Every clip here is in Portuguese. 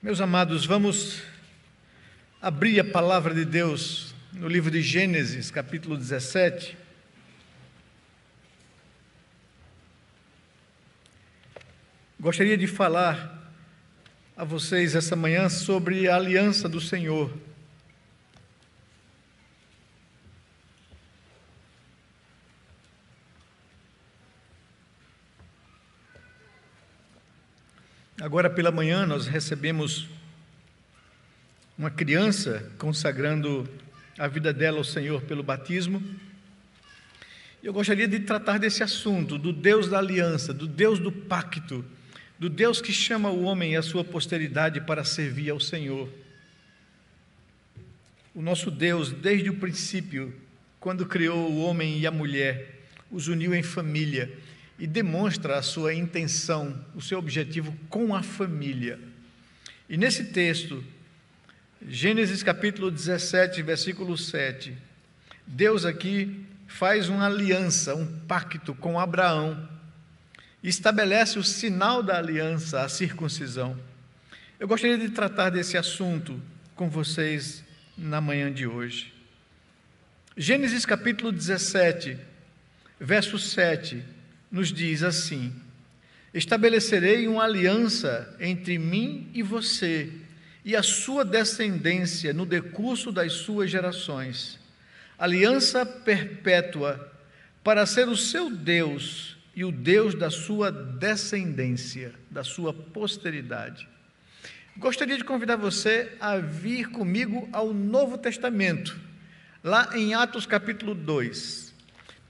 Meus amados, vamos abrir a palavra de Deus no livro de Gênesis, capítulo 17. Gostaria de falar a vocês essa manhã sobre a aliança do Senhor. Agora pela manhã nós recebemos uma criança consagrando a vida dela ao Senhor pelo batismo. Eu gostaria de tratar desse assunto, do Deus da aliança, do Deus do pacto, do Deus que chama o homem e a sua posteridade para servir ao Senhor. O nosso Deus, desde o princípio, quando criou o homem e a mulher, os uniu em família e demonstra a sua intenção, o seu objetivo com a família. E nesse texto, Gênesis capítulo 17, versículo 7, Deus aqui faz uma aliança, um pacto com Abraão, e estabelece o sinal da aliança, a circuncisão. Eu gostaria de tratar desse assunto com vocês na manhã de hoje. Gênesis capítulo 17, verso 7, nos diz assim: estabelecerei uma aliança entre mim e você, e a sua descendência no decurso das suas gerações, aliança perpétua, para ser o seu Deus e o Deus da sua descendência, da sua posteridade. Gostaria de convidar você a vir comigo ao Novo Testamento, lá em Atos capítulo 2,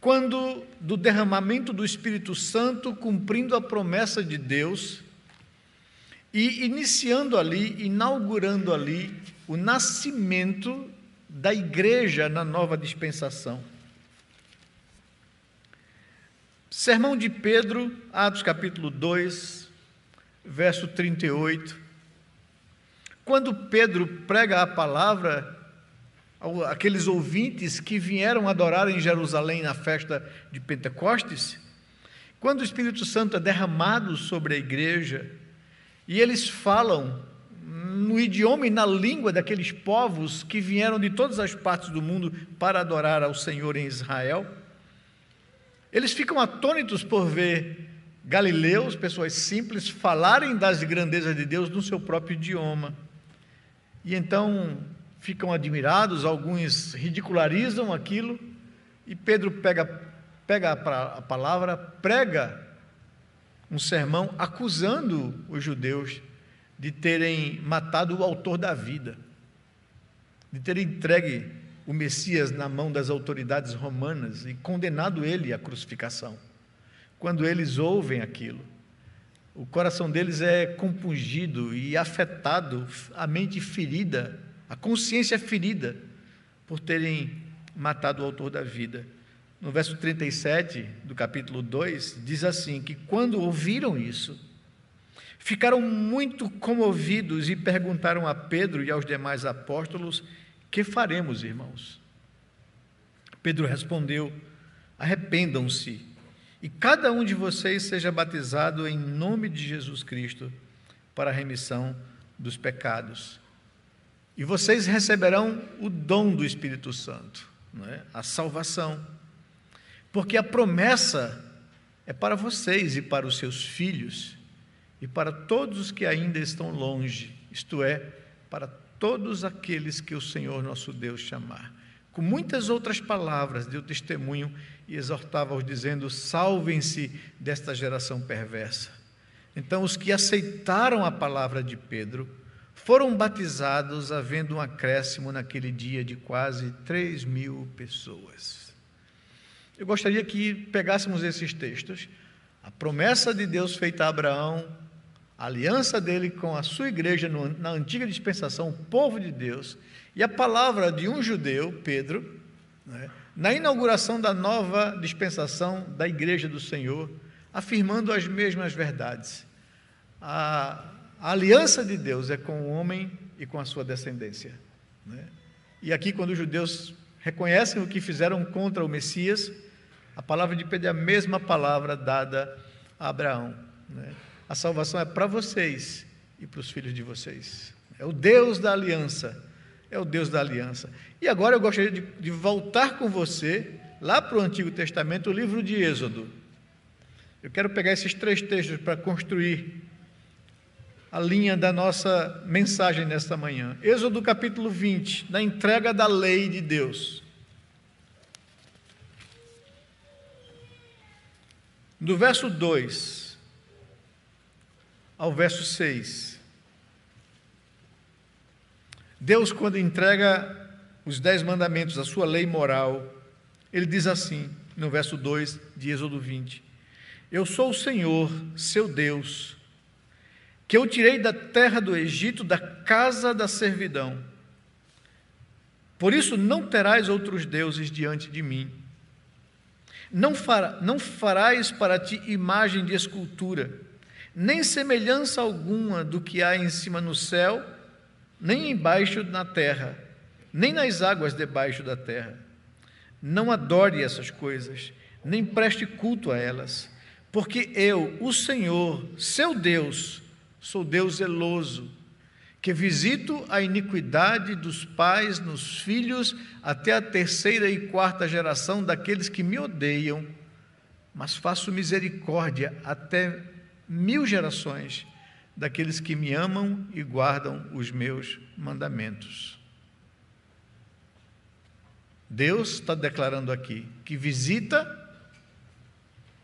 quando do derramamento do Espírito Santo, cumprindo a promessa de Deus e iniciando ali, inaugurando ali o nascimento da igreja na nova dispensação. Sermão de Pedro, Atos capítulo 2, verso 38. Quando Pedro prega a palavra aqueles ouvintes que vieram adorar em Jerusalém na festa de Pentecostes, quando o Espírito Santo é derramado sobre a igreja, e eles falam no idioma e na língua daqueles povos que vieram de todas as partes do mundo para adorar ao Senhor em Israel, eles ficam atônitos por ver galileus, pessoas simples, falarem das grandezas de Deus no seu próprio idioma. E então ficam admirados, alguns ridicularizam aquilo, e Pedro pega a palavra, prega um sermão acusando os judeus de terem matado o autor da vida, de terem entregue o Messias na mão das autoridades romanas e condenado ele à crucificação. Quando eles ouvem aquilo, o coração deles é compungido e afetado, a mente ferida, a consciência ferida por terem matado o autor da vida. No verso 37 do capítulo 2, diz assim, que quando ouviram isso, ficaram muito comovidos e perguntaram a Pedro e aos demais apóstolos: que faremos, irmãos? Pedro respondeu: arrependam-se, e cada um de vocês seja batizado em nome de Jesus Cristo para a remissão dos pecados. E vocês receberão o dom do Espírito Santo, não é? A salvação. Porque a promessa é para vocês e para os seus filhos e para todos os que ainda estão longe, isto é, para todos aqueles que o Senhor nosso Deus chamar. Com muitas outras palavras deu testemunho e exortava-os dizendo: salvem-se desta geração perversa. Então os que aceitaram a palavra de Pedro foram batizados, havendo um acréscimo naquele dia de quase 3.000 pessoas. Eu gostaria que pegássemos esses textos, a promessa de Deus feita a Abraão, a aliança dele com a sua igreja na antiga dispensação, o povo de Deus, e a palavra de um judeu, Pedro, né, na inauguração da nova dispensação da igreja do Senhor, afirmando as mesmas verdades. A aliança de Deus é com o homem e com a sua descendência, né? E aqui, quando os judeus reconhecem o que fizeram contra o Messias, a palavra de Pedro é a mesma palavra dada a Abraão, né? A salvação é para vocês e para os filhos de vocês. É o Deus da aliança, é o Deus da aliança. E agora eu gostaria de voltar com você lá para o Antigo Testamento, o livro de Êxodo. Eu quero pegar esses 3 textos para construir a linha da nossa mensagem nesta manhã. Êxodo capítulo 20, da entrega da lei de Deus. Do verso 2 ao verso 6. Deus, quando entrega os 10 mandamentos, a sua lei moral, ele diz assim, no verso 2 de Êxodo 20: Eu sou o Senhor, seu Deus, que eu tirei da terra do Egito, da casa da servidão. Por isso não terás outros deuses diante de mim. Não farás para ti imagem de escultura, nem semelhança alguma do que há em cima no céu, nem embaixo na terra, nem nas águas debaixo da terra. Não adore essas coisas, nem preste culto a elas, porque eu, o Senhor, seu Deus, sou Deus zeloso, que visito a iniquidade dos pais nos filhos até a 3ª e 4ª geração daqueles que me odeiam, mas faço misericórdia até 1000 gerações daqueles que me amam e guardam os meus mandamentos. Deus está declarando aqui que visita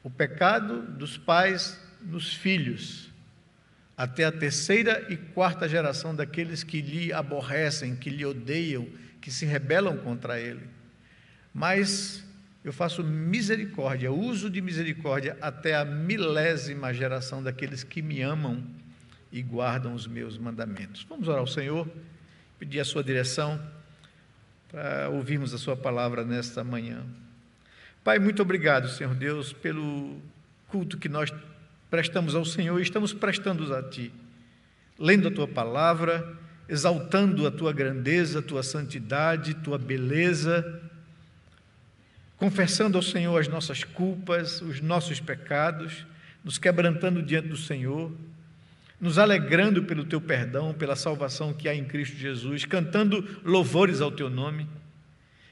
o pecado dos pais nos filhos, até a 3ª e 4ª geração daqueles que lhe aborrecem, que lhe odeiam, que se rebelam contra ele. Mas eu faço misericórdia, uso de misericórdia até a 1000ª geração daqueles que me amam e guardam os meus mandamentos. Vamos orar ao Senhor, pedir a sua direção para ouvirmos a sua palavra nesta manhã. Pai, muito obrigado, Senhor Deus, pelo culto que nós prestamos ao Senhor e estamos prestando a Ti, lendo a Tua palavra, exaltando a Tua grandeza, a Tua santidade, Tua beleza, confessando ao Senhor as nossas culpas, os nossos pecados, nos quebrantando diante do Senhor, nos alegrando pelo Teu perdão, pela salvação que há em Cristo Jesus, cantando louvores ao Teu nome,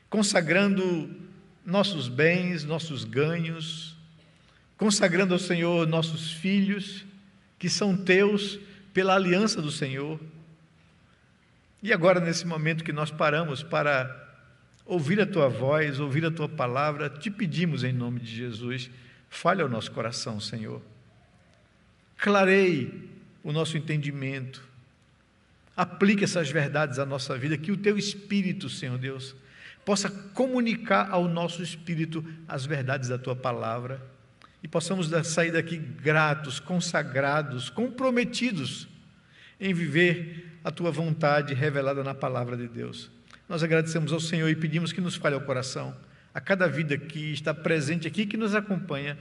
consagrando nossos bens, nossos ganhos, consagrando ao Senhor nossos filhos, que são Teus pela aliança do Senhor. E agora, nesse momento que nós paramos para ouvir a Tua voz, ouvir a Tua palavra, te pedimos em nome de Jesus, fale ao nosso coração, Senhor. Clareie o nosso entendimento, aplique essas verdades à nossa vida, que o Teu Espírito, Senhor Deus, possa comunicar ao nosso espírito as verdades da Tua palavra e possamos sair daqui gratos, consagrados, comprometidos em viver a Tua vontade revelada na palavra de Deus. Nós agradecemos ao Senhor e pedimos que nos fale ao coração, a cada vida que está presente aqui, que nos acompanha,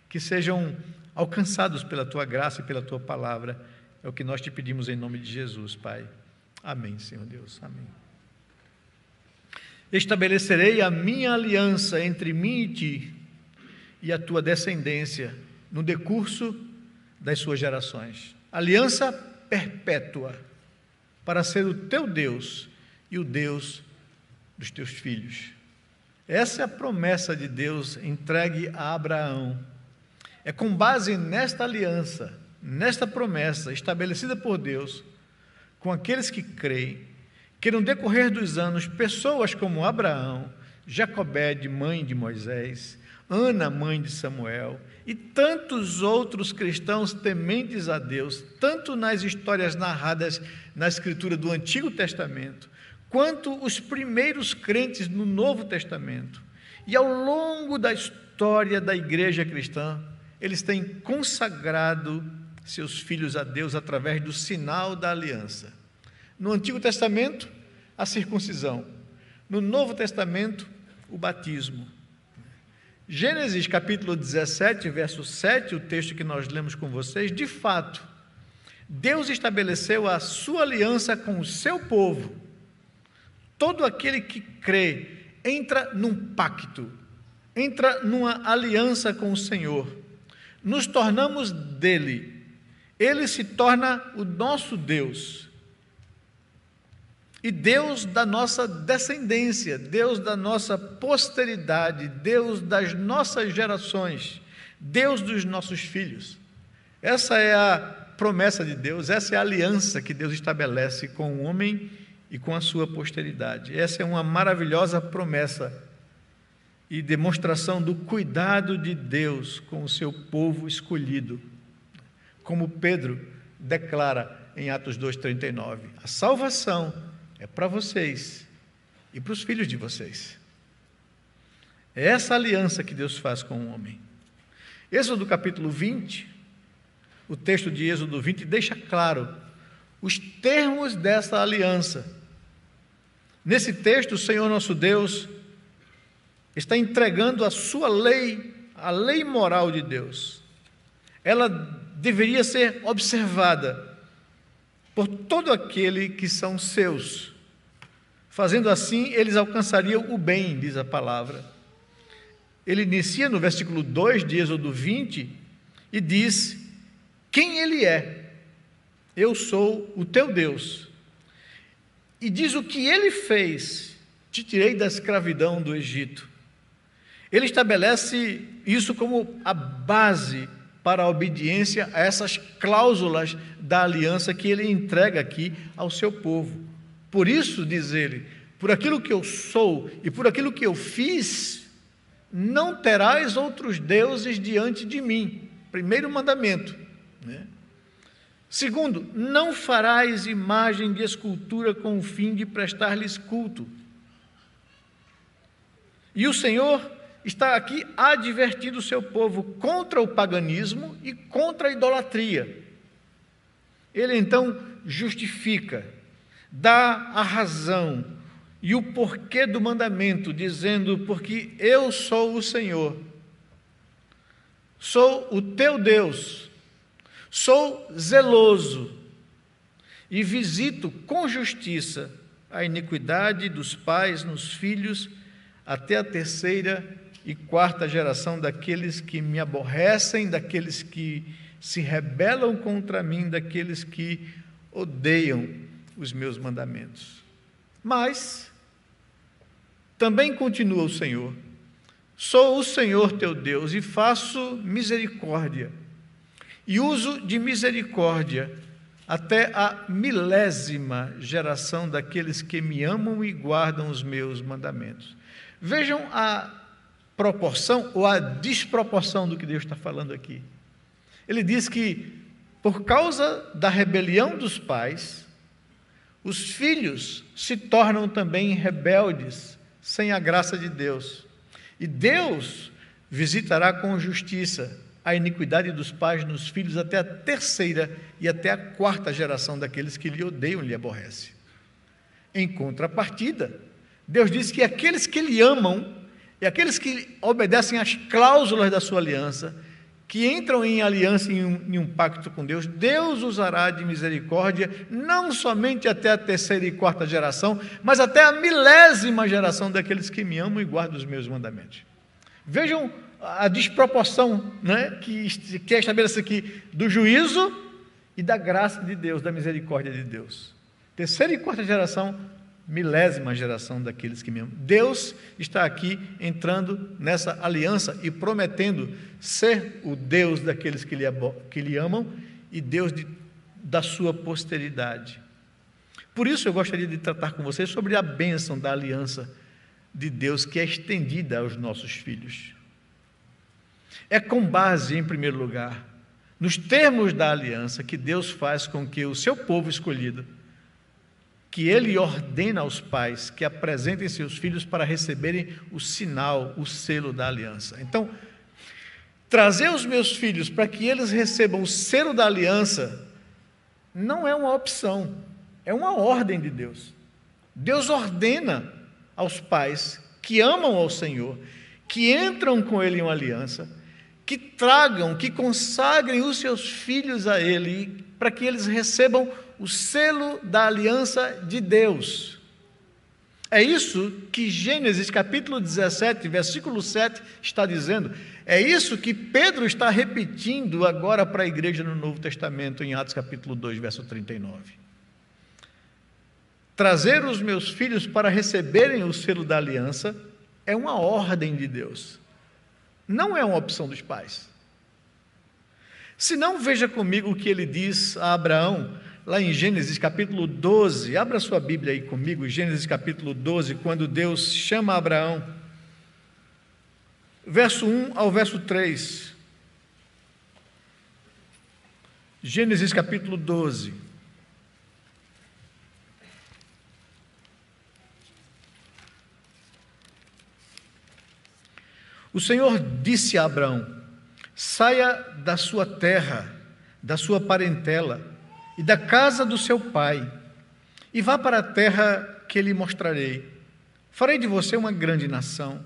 que sejam alcançados pela Tua graça e pela Tua palavra. É o que nós te pedimos em nome de Jesus, Pai. Amém, Senhor Deus. Amém. Estabelecerei a minha aliança entre mim e ti e a tua descendência no decurso das suas gerações. Aliança perpétua para ser o teu Deus e o Deus dos teus filhos. Essa é a promessa de Deus entregue a Abraão. É com base nesta aliança, nesta promessa estabelecida por Deus com aqueles que creem, que no decorrer dos anos, pessoas como Abraão, Jacobé, mãe de Moisés, Ana, mãe de Samuel, e tantos outros cristãos tementes a Deus, tanto nas histórias narradas na Escritura do Antigo Testamento, quanto os primeiros crentes no Novo Testamento, e ao longo da história da igreja cristã, eles têm consagrado seus filhos a Deus através do sinal da aliança. No Antigo Testamento, a circuncisão. No Novo Testamento, o batismo. Gênesis capítulo 17, verso 7, o texto que nós lemos com vocês, de fato, Deus estabeleceu a sua aliança com o seu povo. Todo aquele que crê entra num pacto, entra numa aliança com o Senhor. Nos tornamos dele Ele se torna o nosso Deus. E Deus da nossa descendência, Deus da nossa posteridade, Deus das nossas gerações, Deus dos nossos filhos. Essa é a promessa de Deus, essa é a aliança que Deus estabelece com o homem e com a sua posteridade. Essa é uma maravilhosa promessa e demonstração do cuidado de Deus com o seu povo escolhido. Como Pedro declara em Atos 2,39, a salvação é para vocês e para os filhos de vocês. É essa aliança que Deus faz com o homem. Êxodo capítulo 20, o texto de Êxodo 20 deixa claro os termos dessa aliança. Nesse texto, o Senhor nosso Deus está entregando a sua lei, a lei moral de Deus. Ela deveria ser observada por todo aquele que são seus. Fazendo assim, eles alcançariam o bem, diz a palavra. Ele inicia no versículo 2 de Êxodo 20 e diz: quem ele é? Eu sou o teu Deus. E diz o que ele fez: te tirei da escravidão do Egito. Ele estabelece isso como a base para a obediência a essas cláusulas da aliança que ele entrega aqui ao seu povo. Por isso, diz ele, por aquilo que eu sou e por aquilo que eu fiz, não terás outros deuses diante de mim. Primeiro mandamento, né? Segundo, não farás imagem de escultura com o fim de prestar-lhes culto. E o Senhor está aqui advertindo o seu povo contra o paganismo e contra a idolatria. Ele então justifica, dá a razão e o porquê do mandamento, dizendo: porque eu sou o Senhor, sou o teu Deus, sou zeloso e visito com justiça a iniquidade dos pais nos filhos até a terceira e quarta geração daqueles que me aborrecem, daqueles que se rebelam contra mim, daqueles que odeiam os meus mandamentos. Mas também continua o Senhor: sou o Senhor teu Deus e faço misericórdia e uso de misericórdia até a 1000ª geração daqueles que me amam e guardam os meus mandamentos. Vejam a proporção ou a desproporção do que Deus está falando aqui. Ele diz que, por causa da rebelião dos pais, os filhos se tornam também rebeldes, sem a graça de Deus. E Deus visitará com justiça a iniquidade dos pais nos filhos até a terceira e até a quarta geração daqueles que lhe odeiam e lhe aborrecem. Em contrapartida, Deus diz que aqueles que lhe amam e aqueles que obedecem às cláusulas da sua aliança, que entram em aliança em um pacto com Deus, Deus usará de misericórdia, não somente até a terceira e quarta geração, mas até a 1000ª geração daqueles que me amam e guardam os meus mandamentos. Vejam a desproporção, né, que é estabelecida aqui do juízo e da graça de Deus, da misericórdia de Deus. Terceira e quarta geração, 1000ª geração daqueles que me amam. Deus está aqui entrando nessa aliança e prometendo ser o Deus daqueles que lhe amam e Deus da sua posteridade. Por isso eu gostaria de tratar com vocês sobre a bênção da aliança de Deus que é estendida aos nossos filhos. É com base, em primeiro lugar, nos termos da aliança que Deus faz com que o seu povo escolhido, que ele ordena aos pais que apresentem seus filhos para receberem o sinal, o selo da aliança. Então, trazer os meus filhos para que eles recebam o selo da aliança não é uma opção, é uma ordem de Deus. Deus ordena aos pais que amam ao Senhor, que entram com Ele em uma aliança, que tragam, que consagrem os seus filhos a Ele, para que eles recebam o selo da aliança de Deus. É isso que Gênesis capítulo 17, versículo 7 está dizendo. É isso que Pedro está repetindo agora para a igreja no Novo Testamento, em Atos capítulo 2, verso 39. Trazer os meus filhos para receberem o selo da aliança é uma ordem de Deus, não é uma opção dos pais. Se não, veja comigo o que ele diz a Abraão, lá em Gênesis capítulo 12, abra sua Bíblia aí comigo, Gênesis capítulo 12, quando Deus chama Abraão, verso 1 ao verso 3. Gênesis capítulo 12. O Senhor disse a Abraão: saia da sua terra, da sua parentela e da casa do seu pai, e vá para a terra que lhe mostrarei. Farei de você uma grande nação,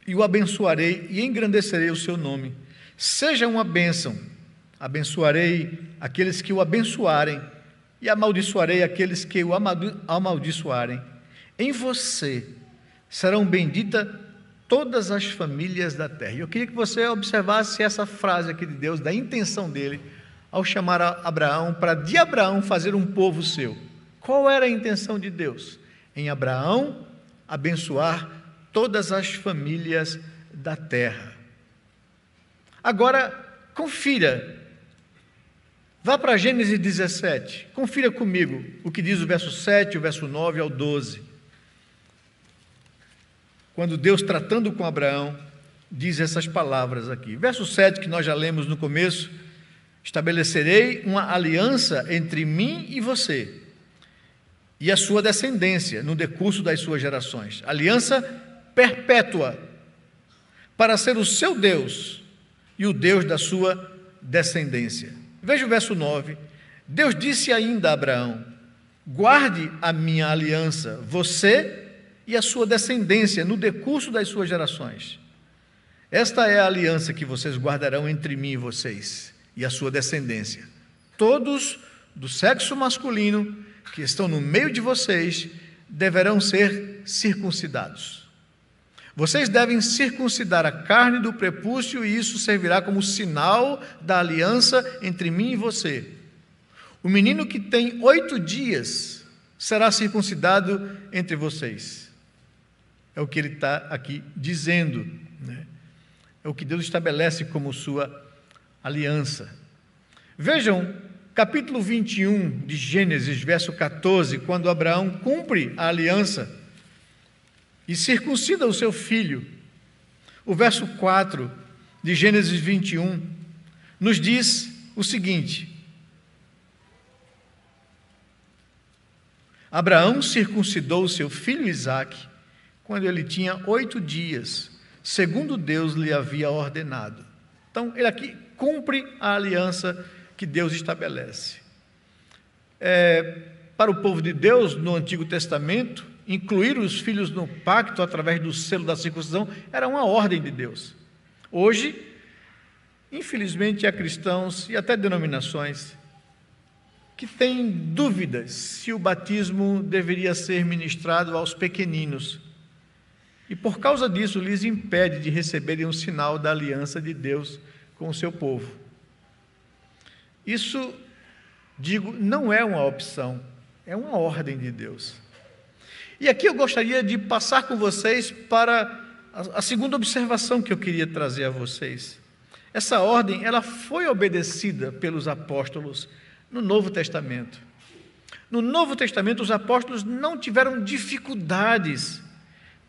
e o abençoarei e engrandecerei o seu nome. Seja uma bênção. Abençoarei aqueles que o abençoarem, e amaldiçoarei aqueles que o amaldiçoarem. Em você serão benditas todas as famílias da terra. Eu queria que você observasse essa frase aqui de Deus, da intenção dele, ao chamar Abraão, para de Abraão fazer um povo seu. Qual era a intenção de Deus? Em Abraão, abençoar todas as famílias da terra. Agora, confira. Vá para Gênesis 17. Confira comigo o que diz o verso 7, o verso 9 ao 12. Quando Deus, tratando com Abraão, diz essas palavras aqui. Verso 7, que nós já lemos no começo: estabelecerei uma aliança entre mim e você, e a sua descendência, no decurso das suas gerações. Aliança perpétua, para ser o seu Deus e o Deus da sua descendência. Veja o verso 9. Deus disse ainda a Abraão: guarde a minha aliança, você e a sua descendência, no decurso das suas gerações. Esta é a aliança que vocês guardarão entre mim e vocês, e a sua descendência. Todos do sexo masculino que estão no meio de vocês deverão ser circuncidados. Vocês devem circuncidar a carne do prepúcio, e isso servirá como sinal da aliança entre mim e você. O menino que tem 8 dias será circuncidado entre vocês. É o que ele está aqui dizendo, né? É o que Deus estabelece como sua aliança. Vejam, capítulo 21 de Gênesis, verso 14, quando Abraão cumpre a aliança e circuncida o seu filho. O verso 4 de Gênesis 21 nos diz o seguinte: Abraão circuncidou o seu filho Isaque quando ele tinha 8 dias, segundo Deus lhe havia ordenado. Então, ele aqui cumpre a aliança que Deus estabelece. Para o povo de Deus, no Antigo Testamento, incluir os filhos no pacto através do selo da circuncisão era uma ordem de Deus. Hoje, infelizmente, há cristãos e até denominações que têm dúvidas se o batismo deveria ser ministrado aos pequeninos, e por causa disso lhes impede de receberem o sinal da aliança de Deus com o seu povo. Isso, digo, não é uma opção, é uma ordem de Deus. E aqui eu gostaria de passar com vocês para a segunda observação que eu queria trazer a vocês. Essa ordem, ela foi obedecida pelos apóstolos no Novo Testamento. No Novo Testamento, os apóstolos não tiveram dificuldades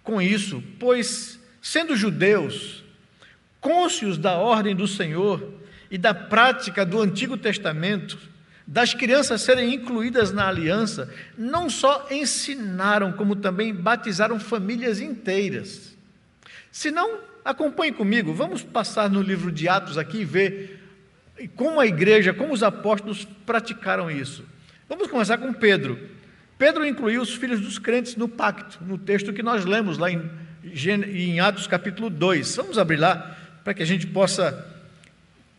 com isso, pois, sendo judeus, cônscios da ordem do Senhor e da prática do Antigo Testamento, das crianças serem incluídas na aliança, não só ensinaram, como também batizaram famílias inteiras. Se não, acompanhe comigo, vamos passar no livro de Atos aqui e ver como a igreja, como os apóstolos praticaram isso. Vamos começar com Pedro. Pedro incluiu os filhos dos crentes no pacto, no texto que nós lemos lá em Atos capítulo 2. Vamos abrir lá, para que a gente possa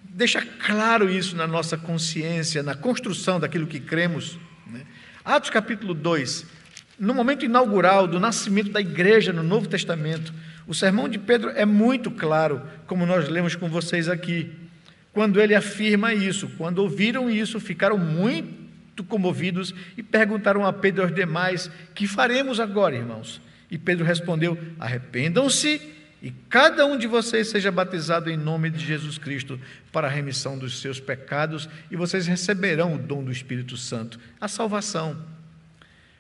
deixar claro isso na nossa consciência, na construção daquilo que cremos, né? Atos capítulo 2, no momento inaugural do nascimento da igreja no Novo Testamento, o sermão de Pedro é muito claro, como nós lemos com vocês aqui, quando ele afirma isso. Quando ouviram isso, ficaram muito comovidos e perguntaram a Pedro e aos demais: que faremos agora, irmãos? E Pedro respondeu: arrependam-se e cada um de vocês seja batizado em nome de Jesus Cristo para a remissão dos seus pecados, e vocês receberão o dom do Espírito Santo, a salvação.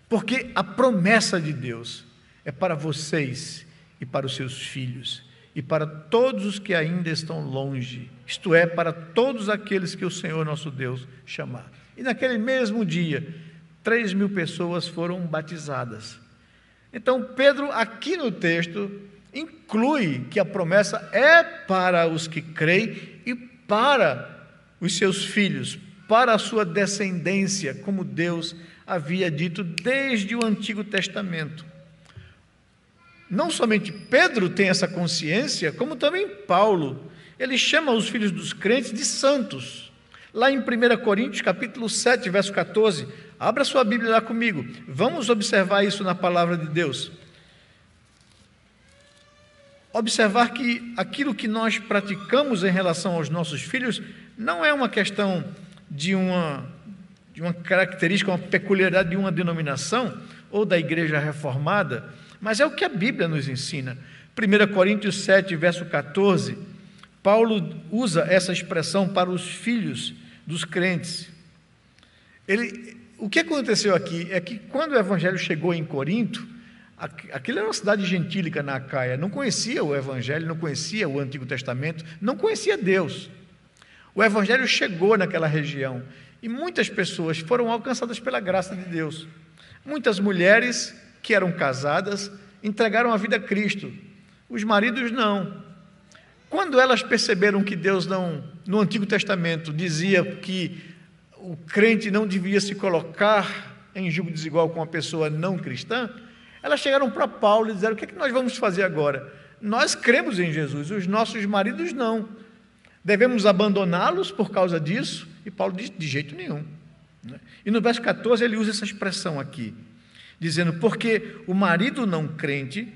Porque a promessa de Deus é para vocês e para os seus filhos, e para todos os que ainda estão longe, isto é, para todos aqueles que o Senhor nosso Deus chamar. E naquele mesmo dia, 3.000 pessoas foram batizadas. Então, Pedro, aqui no texto, inclui que a promessa é para os que creem e para os seus filhos, para a sua descendência, como Deus havia dito desde o Antigo Testamento. Não somente Pedro tem essa consciência, como também Paulo. Ele chama os filhos dos crentes de santos. Lá em 1 Coríntios, capítulo 7, verso 14, abra sua Bíblia lá comigo. Vamos observar isso na palavra de Deus. Observar que aquilo que nós praticamos em relação aos nossos filhos não é uma questão de uma característica, uma peculiaridade de uma denominação ou da igreja reformada, mas é o que a Bíblia nos ensina. 1 Coríntios 7, verso 14, Paulo usa essa expressão para os filhos dos crentes. O que aconteceu aqui é que quando o evangelho chegou em Corinto, aquilo era uma cidade gentílica na Acaia, não conhecia o evangelho, não conhecia o Antigo Testamento, não conhecia Deus. O evangelho chegou naquela região e muitas pessoas foram alcançadas pela graça de Deus. Muitas mulheres que eram casadas entregaram a vida a Cristo, os maridos não. Quando elas perceberam que Deus não, no Antigo Testamento, dizia que o crente não devia se colocar em julgo desigual com uma pessoa não cristã, elas chegaram para Paulo e disseram: o que é que nós vamos fazer agora? Nós cremos em Jesus, os nossos maridos não. Devemos abandoná-los por causa disso? E Paulo diz: de jeito nenhum. E no verso 14 ele usa essa expressão aqui, dizendo: porque o marido não crente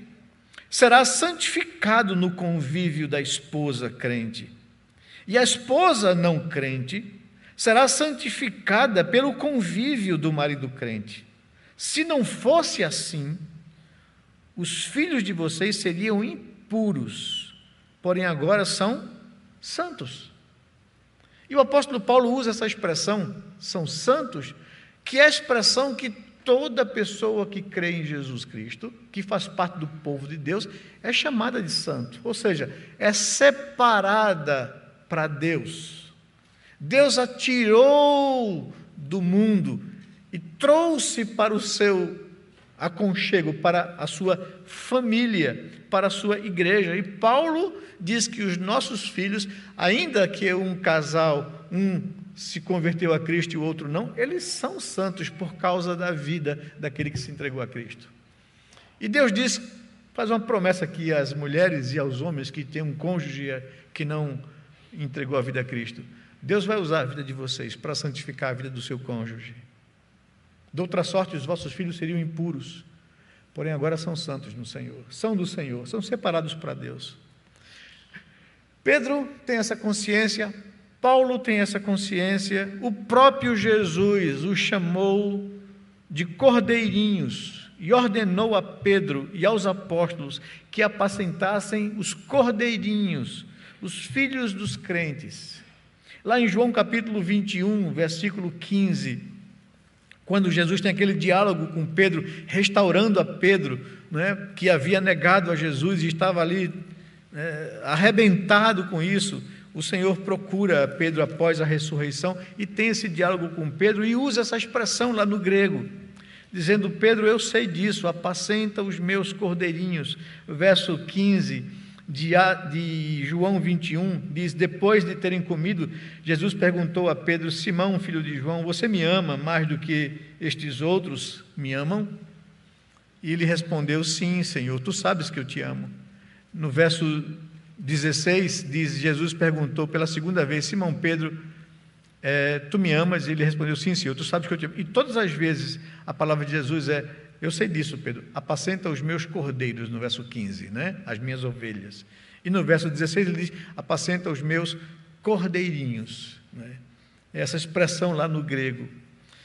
será santificado no convívio da esposa crente, e a esposa não crente será santificada pelo convívio do marido crente. Se não fosse assim, os filhos de vocês seriam impuros, porém agora são santos. E o apóstolo Paulo usa essa expressão, são santos, que é a expressão que toda pessoa que crê em Jesus Cristo, que faz parte do povo de Deus, é chamada de santo, ou seja, é separada para Deus. Deus a tirou do mundo e trouxe para o seu aconchego, para a sua família, para a sua igreja. E Paulo diz que os nossos filhos, ainda que um casal, se converteu a Cristo e o outro não, eles são santos por causa da vida daquele que se entregou a Cristo. E Deus diz, faz uma promessa aqui às mulheres e aos homens que têm um cônjuge que não entregou a vida a Cristo: Deus vai usar a vida de vocês para santificar a vida do seu cônjuge. De outra sorte, os vossos filhos seriam impuros, porém agora são santos no Senhor, são do Senhor, são separados para Deus. Pedro tem essa consciência, Paulo tem essa consciência, o próprio Jesus os chamou de cordeirinhos e ordenou a Pedro e aos apóstolos que apacentassem os cordeirinhos, os filhos dos crentes. Lá em João capítulo 21, versículo 15, quando Jesus tem aquele diálogo com Pedro, restaurando a Pedro, que havia negado a Jesus e estava ali arrebentado com isso, o Senhor procura Pedro após a ressurreição e tem esse diálogo com Pedro e usa essa expressão lá no grego, dizendo: Pedro, eu sei disso, apacenta os meus cordeirinhos. Verso 15 de João 21 diz: depois de terem comido, Jesus perguntou a Pedro: Simão, filho de João, você me ama mais do que estes outros me amam? E ele respondeu: sim, Senhor, tu sabes que eu te amo. No verso 16 diz: Jesus perguntou pela segunda vez: Simão Pedro, tu me amas? E ele respondeu: sim, Senhor, tu sabes que eu te amo. E todas as vezes a palavra de Jesus é: eu sei disso, Pedro, apacenta os meus cordeiros, no verso 15, né? As minhas ovelhas. E no verso 16 ele diz, apacenta os meus cordeirinhos, né? Essa expressão lá no grego.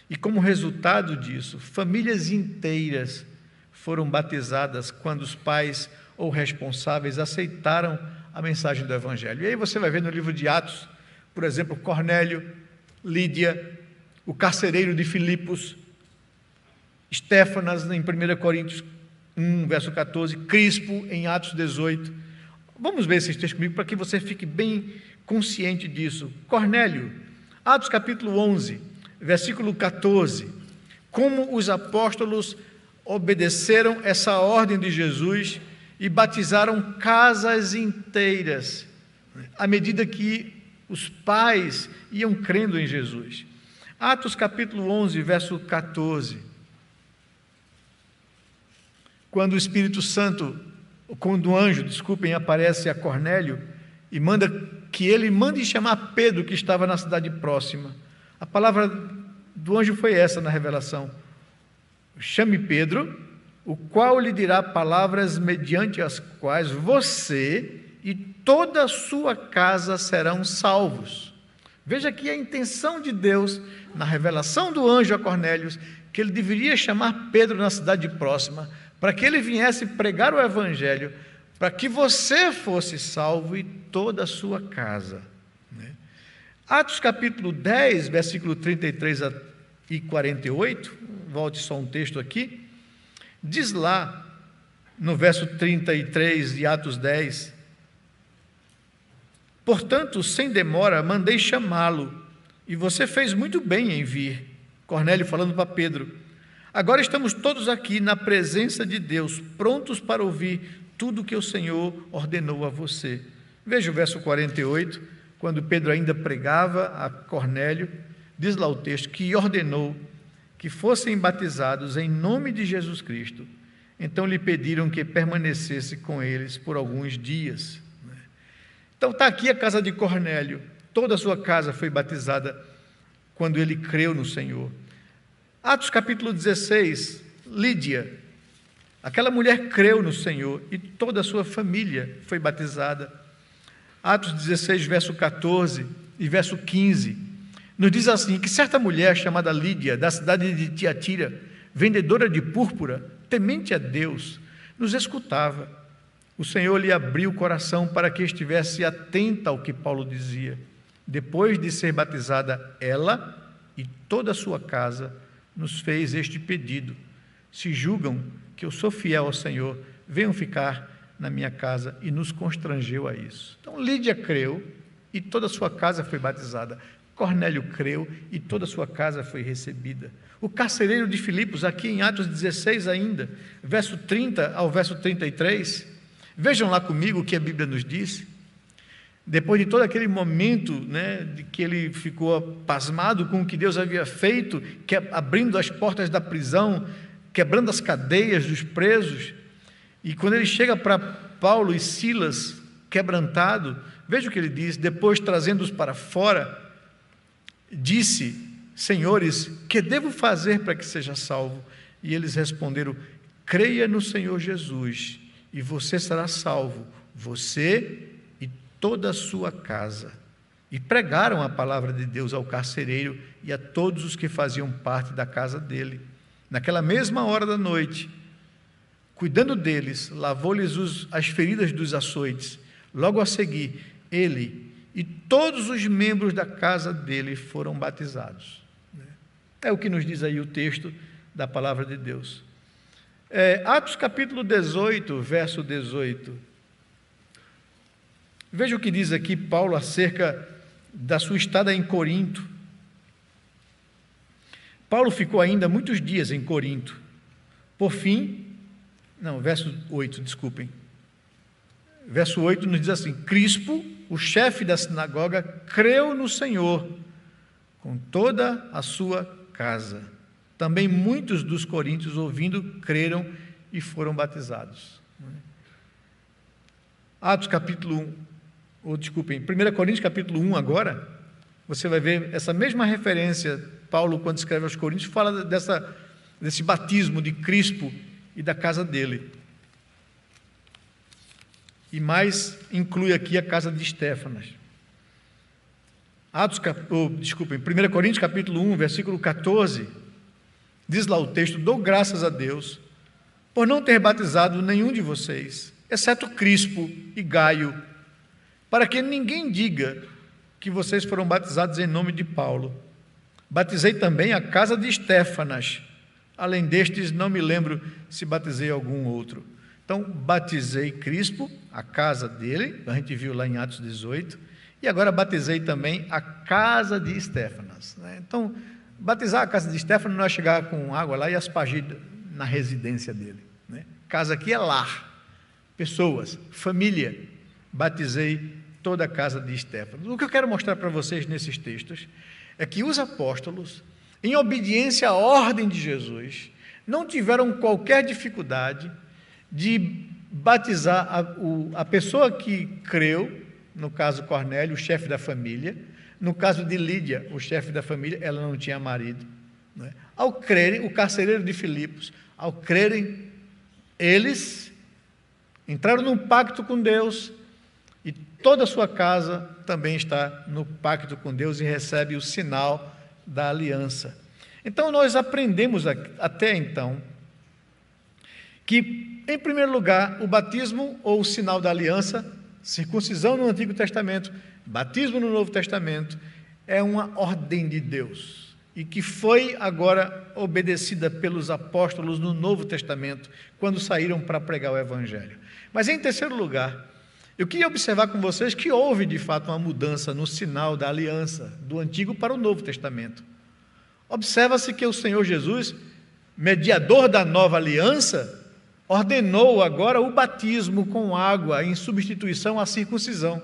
E como resultado disso, famílias inteiras foram batizadas quando os pais ou responsáveis aceitaram a mensagem do Evangelho. E aí você vai ver no livro de Atos, por exemplo, Cornélio, Lídia, o carcereiro de Filipos, Estéfanas em 1 Coríntios 1, verso 14, Crispo em Atos 18. Vamos ver esses textos comigo para que você fique bem consciente disso. Cornélio, Atos capítulo 11, versículo 14. Como os apóstolos obedeceram essa ordem de Jesus e batizaram casas inteiras, à medida que os pais iam crendo em Jesus. Atos capítulo 11, verso 14. Quando o Espírito Santo, quando o anjo, aparece a Cornélio e manda que ele mande chamar Pedro, que estava na cidade próxima. A palavra do anjo foi essa na revelação: chame Pedro, o qual lhe dirá palavras mediante as quais você e toda a sua casa serão salvos. Veja que a intenção de Deus, na revelação do anjo a Cornélio, que ele deveria chamar Pedro na cidade próxima, para que ele viesse pregar o Evangelho, para que você fosse salvo e toda a sua casa. Atos capítulo 10, versículo 33 e 48, volte só um texto aqui, diz lá, no verso 33 de Atos 10, portanto, sem demora, mandei chamá-lo, e você fez muito bem em vir. Cornélio falando para Pedro, agora estamos todos aqui na presença de Deus, prontos para ouvir tudo o que o Senhor ordenou a você. Veja o verso 48, quando Pedro ainda pregava a Cornélio, diz lá o texto, que ordenou que fossem batizados em nome de Jesus Cristo. Então lhe pediram que permanecesse com eles por alguns dias. Então está aqui a casa de Cornélio, toda a sua casa foi batizada quando ele creu no Senhor. Atos capítulo 16, Lídia, aquela mulher creu no Senhor e toda a sua família foi batizada. Atos 16, verso 14 e verso 15, nos diz assim, que certa mulher chamada Lídia, da cidade de Tiatira, vendedora de púrpura, temente a Deus, nos escutava. O Senhor lhe abriu o coração para que estivesse atenta ao que Paulo dizia. Depois de ser batizada ela e toda a sua casa, nos fez este pedido: se julgam que eu sou fiel ao Senhor, venham ficar na minha casa, e nos constrangeu a isso. Então Lídia creu e toda a sua casa foi batizada. Cornélio creu e toda a sua casa foi recebida. O carcereiro de Filipos, aqui em Atos 16 ainda, verso 30 ao verso 33, vejam lá comigo o que a Bíblia nos diz. Depois de todo aquele momento, de que ele ficou pasmado com o que Deus havia feito, abrindo as portas da prisão, quebrando as cadeias dos presos, e quando ele chega para Paulo e Silas, quebrantado, veja o que ele diz: depois, trazendo-os para fora, disse: senhores, que devo fazer para que seja salvo? E eles responderam: creia no Senhor Jesus, e você será salvo, você e toda a sua casa. E pregaram a palavra de Deus ao carcereiro e a todos os que faziam parte da casa dele. Naquela mesma hora da noite, cuidando deles, lavou-lhes as feridas dos açoites. Logo a seguir, ele e todos os membros da casa dele foram batizados. É o que nos diz aí o texto da palavra de Deus. Atos capítulo 18, verso 18. Veja o que diz aqui Paulo acerca da sua estada em Corinto. Paulo ficou ainda muitos dias em Corinto. Por fim, verso 8, desculpem. Verso 8 nos diz assim: Crispo, o chefe da sinagoga, creu no Senhor com toda a sua casa. Também muitos dos coríntios, ouvindo, creram e foram batizados. Atos capítulo 1, 1 Coríntios capítulo 1 agora, você vai ver essa mesma referência. Paulo, quando escreve aos Coríntios, fala dessa desse batismo de Crispo e da casa dele. E mais inclui aqui a casa de Estéfanas. 1 Coríntios capítulo 1, versículo 14, diz lá o texto: dou graças a Deus por não ter batizado nenhum de vocês, exceto Crispo e Gaio, para que ninguém diga que vocês foram batizados em nome de Paulo. Batizei também a casa de Estéfanas. Além destes, não me lembro se batizei algum outro. Então, batizei Crispo, a casa dele, a gente viu lá em Atos 18, e agora batizei também a casa de Estéfanas. Então, batizar a casa de Estéfanas não é chegar com água lá e aspergir na residência dele. Casa aqui é lar, pessoas, família. Batizei toda a casa de Estéfanas. O que eu quero mostrar para vocês nesses textos é que os apóstolos, em obediência à ordem de Jesus, não tiveram qualquer dificuldade de batizar a pessoa que creu, no caso Cornélio, o chefe da família. No caso de Lídia, o chefe da família, ela não tinha marido. Ao crerem, o carcereiro de Filipos, ao crerem, eles entraram num pacto com Deus, e toda a sua casa também está no pacto com Deus e recebe o sinal da aliança. Então, nós aprendemos até então que, em primeiro lugar, o batismo ou o sinal da aliança, circuncisão no Antigo Testamento, batismo no Novo Testamento, é uma ordem de Deus e que foi agora obedecida pelos apóstolos no Novo Testamento, quando saíram para pregar o Evangelho. Mas, em terceiro lugar, eu queria observar com vocês que houve, de fato, uma mudança no sinal da aliança, do Antigo para o Novo Testamento. Observa-se que o Senhor Jesus, mediador da nova aliança, ordenou agora o batismo com água em substituição à circuncisão.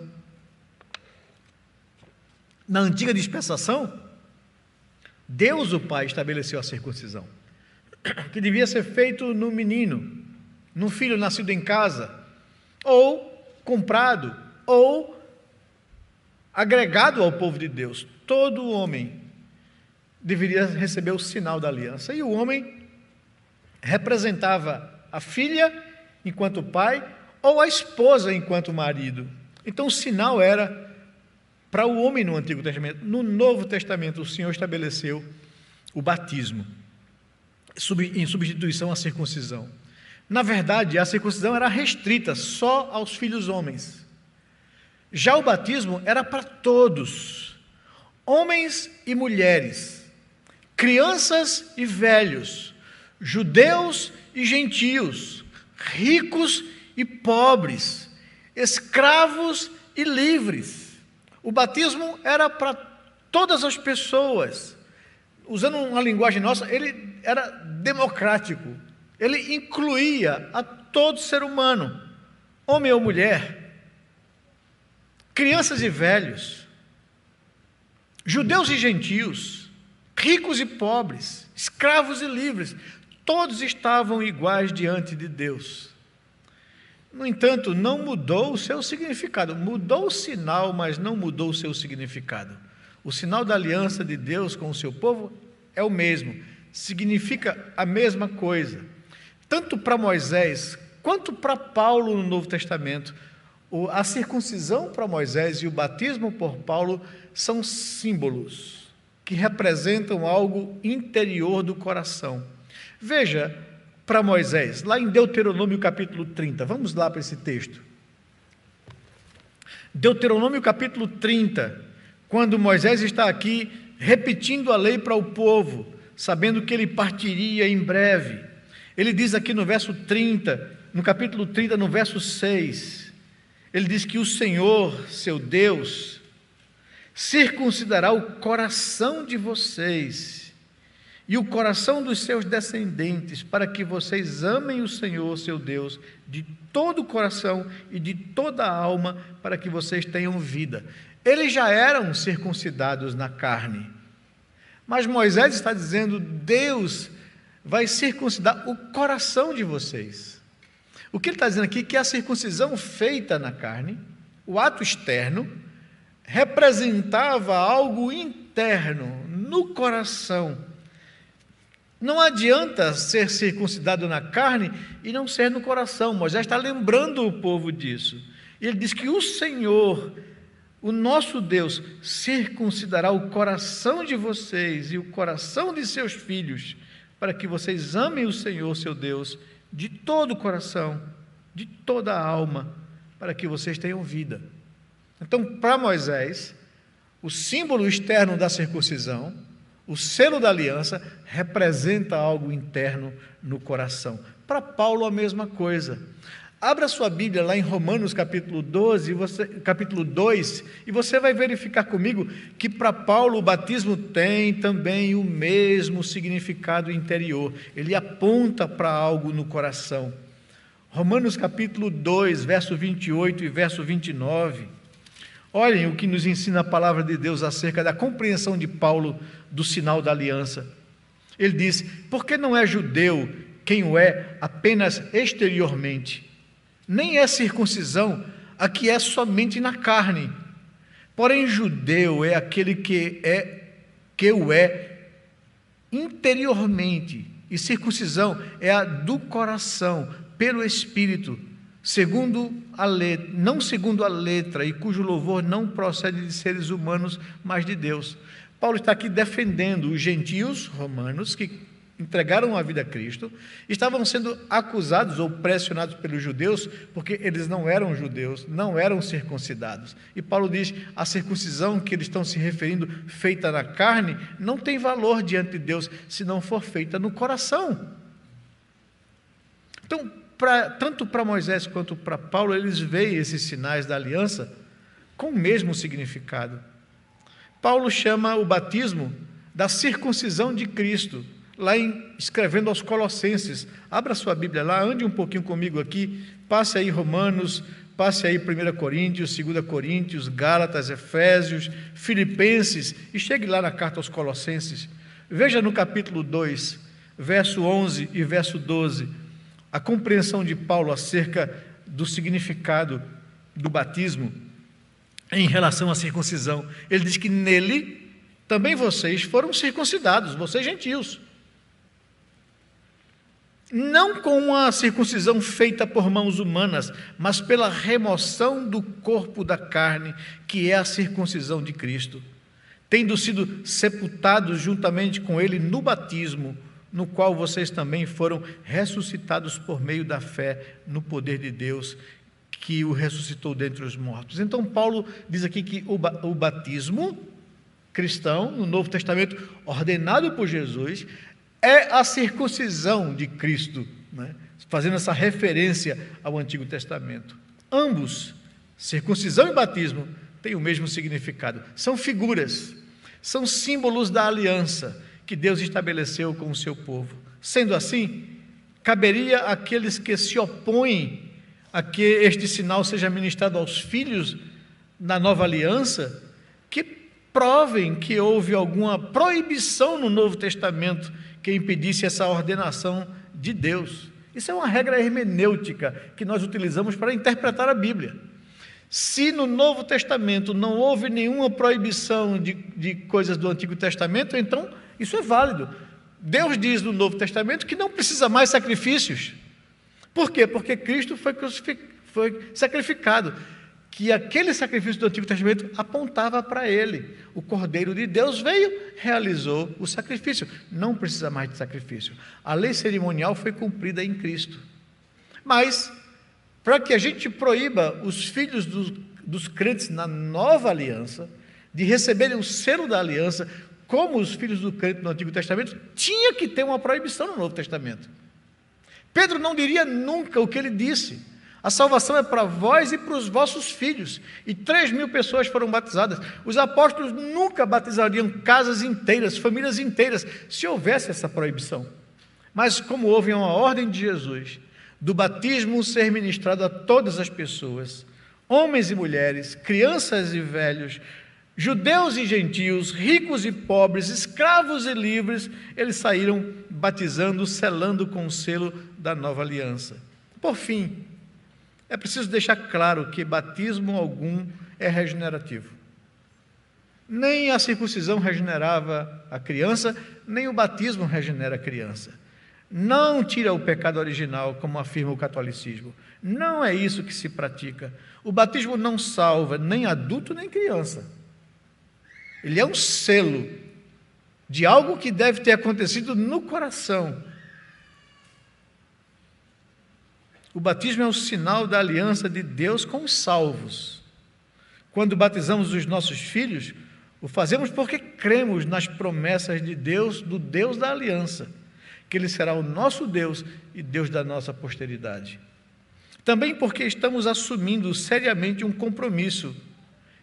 Na antiga dispensação, Deus, o Pai, estabeleceu a circuncisão, que devia ser feito no menino, no filho nascido em casa, ou comprado, ou agregado ao povo de Deus. Todo homem deveria receber o sinal da aliança, e o homem representava a filha enquanto pai, ou a esposa enquanto marido. Então o sinal era para o homem no Antigo Testamento. No Novo Testamento, o Senhor estabeleceu o batismo em substituição à circuncisão. Na verdade, a circuncisão era restrita só aos filhos homens. Já o batismo era para todos, homens e mulheres, crianças e velhos, judeus e gentios, ricos e pobres, escravos e livres. O batismo era para todas as pessoas. Usando uma linguagem nossa, ele era democrático. Ele incluía a todo ser humano, homem ou mulher, crianças e velhos, judeus e gentios, ricos e pobres, escravos e livres. Todos estavam iguais diante de Deus. No entanto, não mudou o seu significado. Mudou o sinal, mas não mudou o seu significado. O sinal da aliança de Deus com o seu povo é o mesmo, significa a mesma coisa. Tanto para Moisés quanto para Paulo no Novo Testamento, a circuncisão para Moisés e o batismo por Paulo são símbolos que representam algo interior do coração. Veja, para Moisés, lá em Deuteronômio capítulo 30, vamos lá para esse texto. Deuteronômio capítulo 30, quando Moisés está aqui repetindo a lei para o povo, sabendo que ele partiria em breve. Ele diz aqui no verso 30, no capítulo 30, no verso 6, ele diz que o Senhor, seu Deus, circuncidará o coração de vocês e o coração dos seus descendentes, para que vocês amem o Senhor, seu Deus, de todo o coração e de toda a alma, para que vocês tenham vida. Eles já eram circuncidados na carne, mas Moisés está dizendo: Deus vai circuncidar o coração de vocês. O que ele está dizendo aqui é que a circuncisão feita na carne, o ato externo, representava algo interno, no coração, Não adianta ser circuncidado na carne e não ser no coração. Moisés está lembrando o povo disso. Ele diz que o Senhor, o nosso Deus, circuncidará o coração de vocês e o coração de seus filhos, para que vocês amem o Senhor, seu Deus, de todo o coração, de toda a alma, para que vocês tenham vida. Então, para Moisés, o símbolo externo da circuncisão, o selo da aliança, representa algo interno no coração. Para Paulo, a mesma coisa. Abra sua Bíblia lá em Romanos capítulo 2, e você vai verificar comigo que para Paulo o batismo tem também o mesmo significado interior. Ele aponta para algo no coração. Romanos capítulo 2, verso 28 e verso 29. Olhem o que nos ensina a palavra de Deus acerca da compreensão de Paulo do sinal da aliança. Ele diz: porque não é judeu quem o é apenas exteriormente, nem é circuncisão a que é somente na carne. Porém, judeu é aquele que o é interiormente, e circuncisão é a do coração, pelo Espírito, segundo a letra, não segundo a letra, e cujo louvor não procede de seres humanos, mas de Deus. Paulo está aqui defendendo os gentios romanos que entregaram a vida a Cristo, estavam sendo acusados ou pressionados pelos judeus, porque eles não eram judeus, não eram circuncidados. E Paulo diz: a circuncisão que eles estão se referindo, feita na carne, não tem valor diante de Deus, se não for feita no coração. Então, tanto para Moisés quanto para Paulo, eles veem esses sinais da aliança com o mesmo significado. Paulo chama o batismo da circuncisão de Cristo, lá escrevendo aos Colossenses. Abra sua Bíblia lá, ande um pouquinho comigo aqui, passe aí Romanos, passe aí 1 Coríntios, 2 Coríntios, Gálatas, Efésios, Filipenses, e chegue lá na carta aos Colossenses. Veja no capítulo 2, verso 11 e verso 12, a compreensão de Paulo acerca do significado do batismo em relação à circuncisão. Ele diz que nele também vocês foram circuncidados, vocês gentios. Não com a circuncisão feita por mãos humanas, mas pela remoção do corpo da carne, que é a circuncisão de Cristo, tendo sido sepultados juntamente com ele no batismo, no qual vocês também foram ressuscitados por meio da fé no poder de Deus, que o ressuscitou dentre os mortos. Então Paulo diz aqui que o batismo cristão, no Novo Testamento, ordenado por Jesus, é a circuncisão de Cristo, né? Fazendo essa referência ao Antigo Testamento. Ambos, circuncisão e batismo, têm o mesmo significado. São figuras, são símbolos da aliança que Deus estabeleceu com o seu povo. Sendo assim, caberia àqueles que se opõem a que este sinal seja ministrado aos filhos na nova aliança, que provem que houve alguma proibição no Novo Testamento que impedisse essa ordenação de Deus. Isso é uma regra hermenêutica que nós utilizamos para interpretar a Bíblia. Se no Novo Testamento não houve nenhuma proibição de coisas do Antigo Testamento, então isso é válido. Deus diz no Novo Testamento que não precisa mais sacrifícios. Por quê? Porque Cristo foi sacrificado, que aquele sacrifício do Antigo Testamento apontava para ele. O Cordeiro de Deus veio, realizou o sacrifício. Não precisa mais de sacrifício. A lei cerimonial foi cumprida em Cristo. Mas, para que a gente proíba os filhos dos crentes na nova aliança, de receberem o selo da aliança, como os filhos do crente no Antigo Testamento, tinha que ter uma proibição no Novo Testamento. Pedro não diria nunca o que ele disse: a salvação é para vós e para os vossos filhos. E 3.000 pessoas foram batizadas. Os apóstolos nunca batizariam casas inteiras, famílias inteiras, se houvesse essa proibição. Mas como houve uma ordem de Jesus, do batismo ser ministrado a todas as pessoas, homens e mulheres, crianças e velhos, judeus e gentios, ricos e pobres, escravos e livres, eles saíram batizando, selando com o selo da nova aliança. Por fim, é preciso deixar claro que batismo algum é regenerativo. Nem a circuncisão regenerava a criança, nem o batismo regenera a criança. Não tira o pecado original, como afirma o catolicismo. Não é isso que se pratica. O batismo não salva nem adulto nem criança. Ele é um selo de algo que deve ter acontecido no coração. O batismo é o sinal da aliança de Deus com os salvos. Quando batizamos os nossos filhos, o fazemos porque cremos nas promessas de Deus, do Deus da aliança, que Ele será o nosso Deus e Deus da nossa posteridade. Também porque estamos assumindo seriamente um compromisso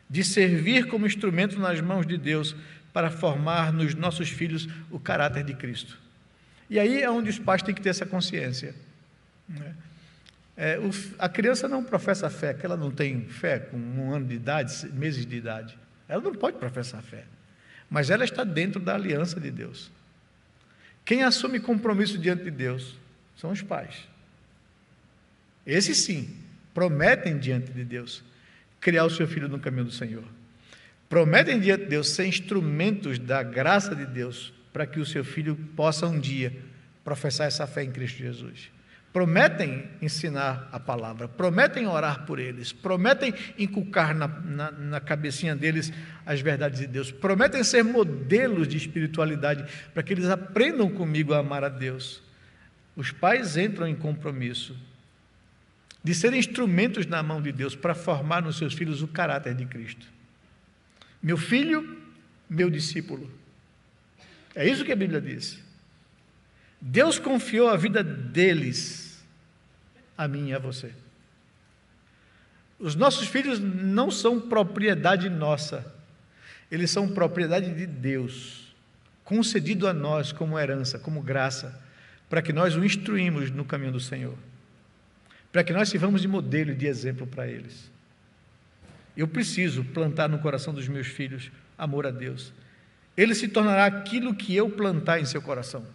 de servir como instrumento nas mãos de Deus para formar nos nossos filhos o caráter de Cristo. E aí é onde os pais têm que ter essa consciência. A criança não professa fé, que ela não tem fé com 1 ano de idade, meses de idade. Ela não pode professar fé, mas ela está dentro da aliança de Deus. Quem assume compromisso diante de Deus são os pais. Esses sim, prometem diante de Deus criar o seu filho no caminho do Senhor. Prometem diante de Deus ser instrumentos da graça de Deus para que o seu filho possa um dia professar essa fé em Cristo Jesus. Prometem ensinar a palavra, prometem orar por eles, prometem inculcar na cabecinha deles as verdades de Deus, prometem ser modelos de espiritualidade para que eles aprendam comigo a amar a Deus. Os pais entram em compromisso de serem instrumentos na mão de Deus para formar nos seus filhos o caráter de Cristo. Meu filho, meu discípulo. É isso que a Bíblia diz. Deus confiou a vida deles a mim e a você. Os nossos filhos não são propriedade nossa, eles são propriedade de Deus, concedido a nós como herança, como graça, para que nós o instruímos no caminho do Senhor, para que nós sirvamos de modelo e de exemplo para eles. Eu preciso plantar no coração dos meus filhos amor a Deus. Ele se tornará aquilo que eu plantar em seu coração.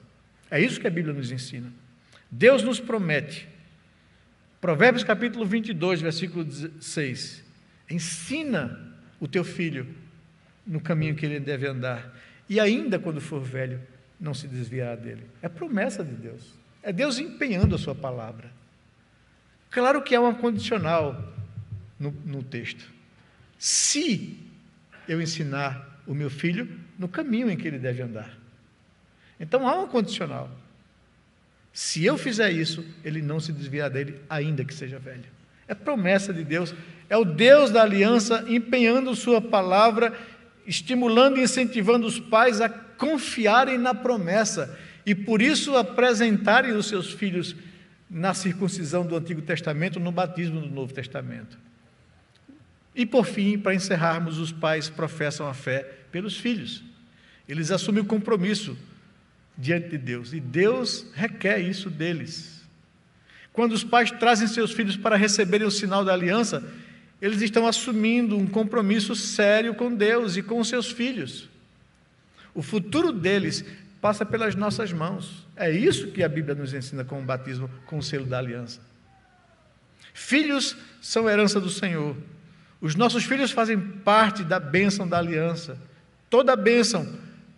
É isso que a Bíblia nos ensina. Deus nos promete. Provérbios capítulo 22, versículo 6. Ensina o teu filho no caminho que ele deve andar, e ainda quando for velho, não se desviará dele. É promessa de Deus. É Deus empenhando a sua palavra. Claro que há uma condicional no texto. Se eu ensinar o meu filho no caminho em que ele deve andar. Então há uma condicional. Se eu fizer isso, ele não se desviará dele, ainda que seja velho. É promessa de Deus, é o Deus da aliança empenhando sua palavra, estimulando e incentivando os pais a confiarem na promessa e por isso apresentarem os seus filhos na circuncisão do Antigo Testamento, no batismo do Novo Testamento. E por fim, para encerrarmos, os pais professam a fé pelos filhos. Eles assumem o compromisso diante de Deus, e Deus requer isso deles. Quando os pais trazem seus filhos para receberem o sinal da aliança, eles estão assumindo um compromisso sério com Deus e com os seus filhos. O futuro deles passa pelas nossas mãos. É isso que a Bíblia nos ensina com o batismo, com o selo da aliança. Filhos são herança do Senhor. Os nossos filhos fazem parte da bênção da aliança. Toda bênção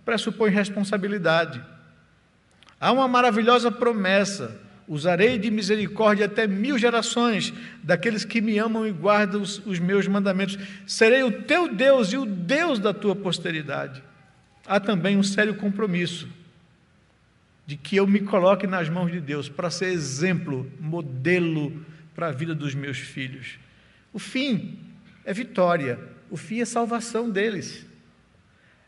pressupõe responsabilidade. Há uma maravilhosa promessa: usarei de misericórdia até 1000 gerações daqueles que me amam e guardam os meus mandamentos. Serei o teu Deus e o Deus da tua posteridade. Há também um sério compromisso de que eu me coloque nas mãos de Deus para ser exemplo, modelo para a vida dos meus filhos. O fim é vitória, o fim é salvação deles.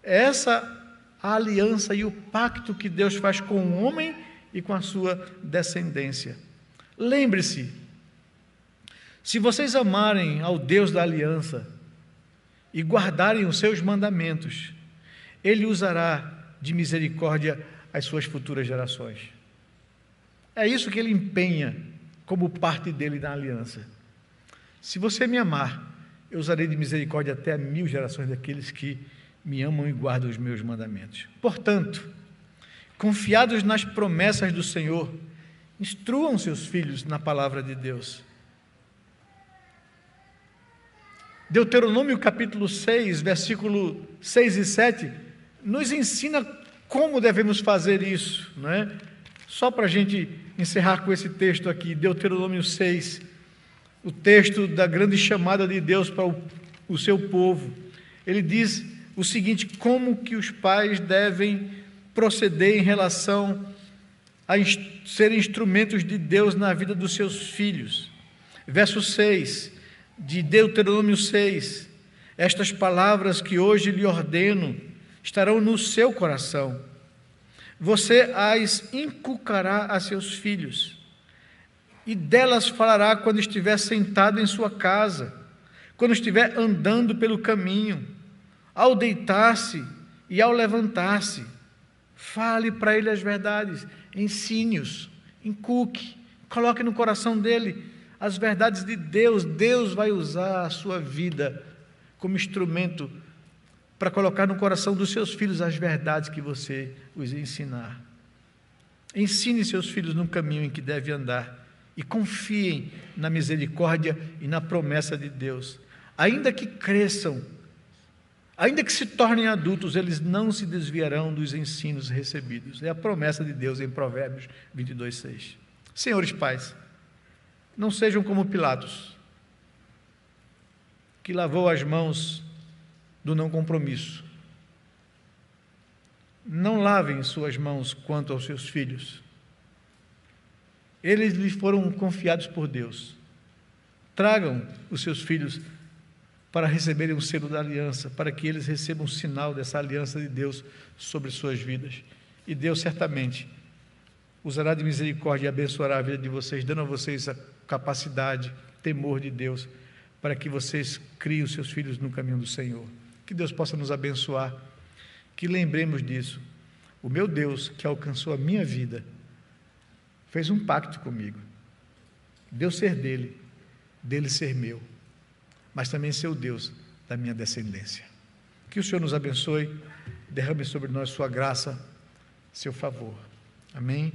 É essa a aliança e o pacto que Deus faz com o homem e com a sua descendência. Lembre-se, se vocês amarem ao Deus da aliança e guardarem os seus mandamentos, Ele usará de misericórdia as suas futuras gerações. É isso que Ele empenha como parte dele na aliança. Se você me amar, eu usarei de misericórdia até 1000 gerações daqueles que me amam e guardam os meus mandamentos. Portanto, confiados nas promessas do Senhor, instruam seus filhos na palavra de Deus. Deuteronômio capítulo 6, versículo 6 e 7, nos ensina como devemos fazer isso, não é? Só para a gente encerrar com esse texto aqui, Deuteronômio 6, o texto da grande chamada de Deus para o seu povo. Ele diz o seguinte: como que os pais devem proceder em relação a serem instrumentos de Deus na vida dos seus filhos. Verso 6 de Deuteronômio 6: estas palavras que hoje lhe ordeno estarão no seu coração. Você as inculcará a seus filhos, e delas falará quando estiver sentado em sua casa, quando estiver andando pelo caminho, ao deitar-se e ao levantar-se. Fale para ele as verdades, ensine-os, inculque, coloque no coração dele as verdades de Deus. Deus vai usar a sua vida como instrumento para colocar no coração dos seus filhos as verdades que você os ensinar. Ensine seus filhos no caminho em que devem andar e confiem na misericórdia e na promessa de Deus. Ainda que cresçam, ainda que se tornem adultos, eles não se desviarão dos ensinos recebidos. É a promessa de Deus em Provérbios 22:6. Senhores pais, não sejam como Pilatos, que lavou as mãos do não compromisso. Não lavem suas mãos quanto aos seus filhos. Eles lhes foram confiados por Deus. Tragam os seus filhos para receberem o selo da aliança, para que eles recebam o sinal dessa aliança de Deus sobre suas vidas. E Deus certamente usará de misericórdia e abençoará a vida de vocês, dando a vocês a capacidade, temor de Deus, para que vocês criem os seus filhos no caminho do Senhor. Que Deus possa nos abençoar, que lembremos disso. O meu Deus, que alcançou a minha vida, fez um pacto comigo. Deus ser dele, dele ser meu, mas também ser o Deus da minha descendência. Que o Senhor nos abençoe, derrame sobre nós sua graça, seu favor. Amém.